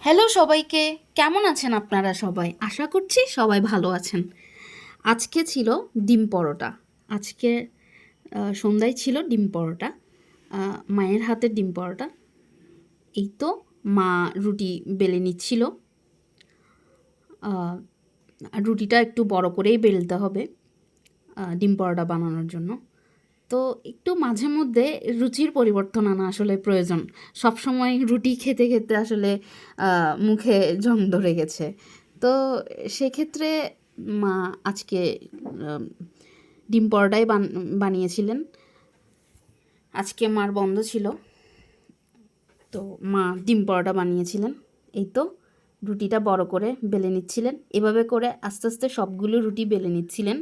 Hello সবাইকে, কেমন আছেন আপনারা সবাই? আশা করছি সবাই ভালো আছেন। আজকে ছিল ডিম পরোটা। আজকে সন্ধ্যায় ছিল ডিম পরোটা। মায়ের হাতের ডিম পরোটা। এই তো মা রুটি বেলে নিচ্ছিল। আহ, রুটিটা একটু বড় করেই বেলতে হবে ডিম পরোটা বানানোর জন্য। তো একটু মাঝে মধ্যে রুচির পরিবর্তন আনা আসলে প্রয়োজন। সবসময় রুটি খেতে খেতে আসলে মুখে জং ধরে গেছে। তো সেক্ষেত্রে মা আজকে আহ, ডিম পরোটাই বানিয়েছিলেন। আজকে মার বন্ধ ছিল, তো মা ডিম পরোটা বানিয়েছিলেন। এই তো রুটিটা বড় করে বেলে নিচ্ছিলেন, এভাবে করে আস্তে আস্তে সবগুলো রুটি বেলে নিচ্ছিলেন।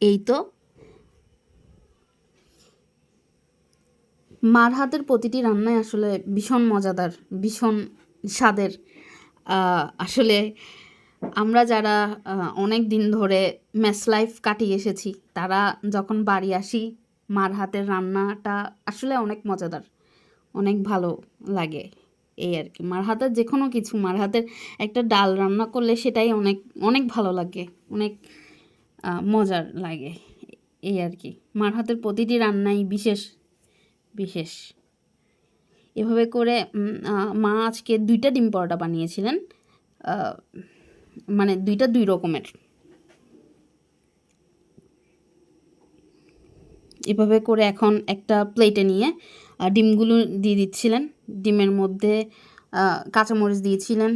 এই তো মার হাতের প্রতিটি রান্নাই আসলে ভীষণ মজাদার, ভীষণ স্বাদের। আসলে আমরা যারা অনেক দিন ধরে মেস লাইফ কাটিয়ে এসেছি, তারা যখন বাড়ি আসি, মার হাতের রান্নাটা আসলে অনেক মজাদার, অনেক ভালো লাগে। এই আর কি, মার হাতের যে কোনো কিছু, মার হাতের একটা ডাল রান্না করলে সেটাই অনেক অনেক ভালো লাগে, অনেক মজার লাগে। এই আর কি, মার হাতের প্রতিটি রান্নাই বিশেষ বিশেষ। এভাবে করে মা আজকে 2টা ডিম পরোটা বানিয়েছিলেন, মানে 2টা 2 রকমের। এভাবে করে এখন একটা প্লেটে নিয়ে ডিমগুলো দিয়ে দিচ্ছিলেন। ডিমের মধ্যে কাঁচামরিচ দিয়েছিলেন,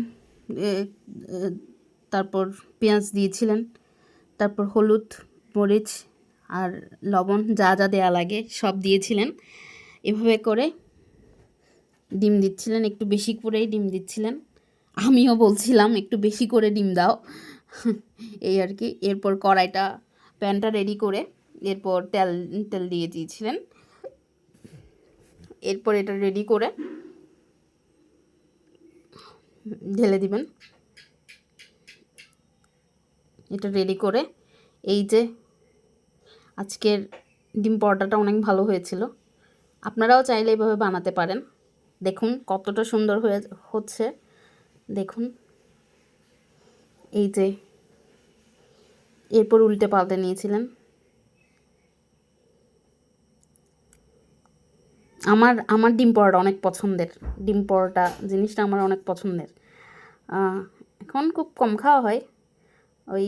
তারপর পেঁয়াজ দিয়েছিলেন, তারপর হলুদ, মরিচ আর লবণ, যা যা দেয়া লাগে সব দিয়েছিলেন। এভাবে করে ডিম দিচ্ছিলেন, একটু বেশি করেই ডিম দিচ্ছিলেন। আমিও বলছিলাম একটু বেশি করে ডিম দাও। এই আর কি। এরপর কড়াইটা, প্যানটা রেডি করে এরপর তেল তেল দিয়ে দিয়েছিলেন। এরপর এটা রেডি করে ঢেলে দিবেন। এটা রেডি করে, এই যে আজকের ডিম পরোটাটা অনেক ভালো হয়েছিল। আপনারাও চাইলে এইভাবে বানাতে পারেন। দেখুন কতটা সুন্দর হচ্ছে, দেখুন। এই যে এরপর উল্টে পাল্টে নিয়েছিলেন। আমার আমার ডিম পরোটা অনেক পছন্দের। ডিম পরোটা জিনিসটা আমার অনেক পছন্দের। এখন খুব কম খাওয়া হয়, ওই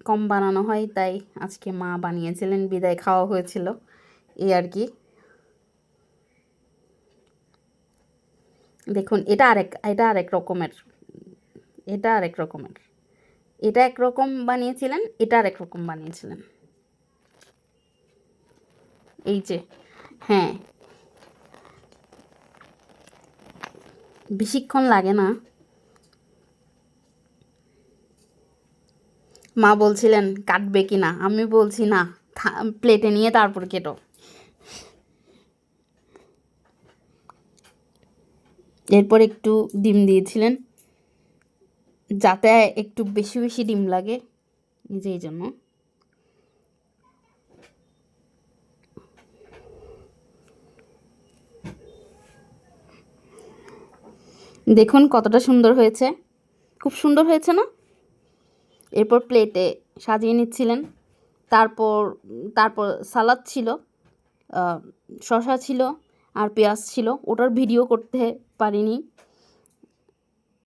কম বানানো হয়, তাই আজকে মা বানিয়েছিলেন বিদায় খাওয়া হয়েছিল, এই আর কি। দেখুন এটা আরেক রকমের, এটা আরেক রকমের। এটা একরকম বানিয়েছিলেন, এটা আরেক রকম বানিয়েছিলেন। এই যে, হ্যাঁ, বেশিক্ষণ লাগে না। মা বলছিলেন কাটবে কি না, আমি বলছি না, প্লেটে নিয়ে তারপর কেটো। এরপর একটু ডিম দিয়েছিলেন, যাতে একটু বেশি বেশি ডিম লাগে, এই জন্য। দেখুন কতটা সুন্দর হয়েছে, খুব সুন্দর হয়েছে না? এরপর প্লেটে সাজিয়ে নিচ্ছিলেন। তারপর তারপর সালাদ ছিল, শসা ছিল আর পেঁয়াজ ছিল। ওটার ভিডিও করতে পারিনি,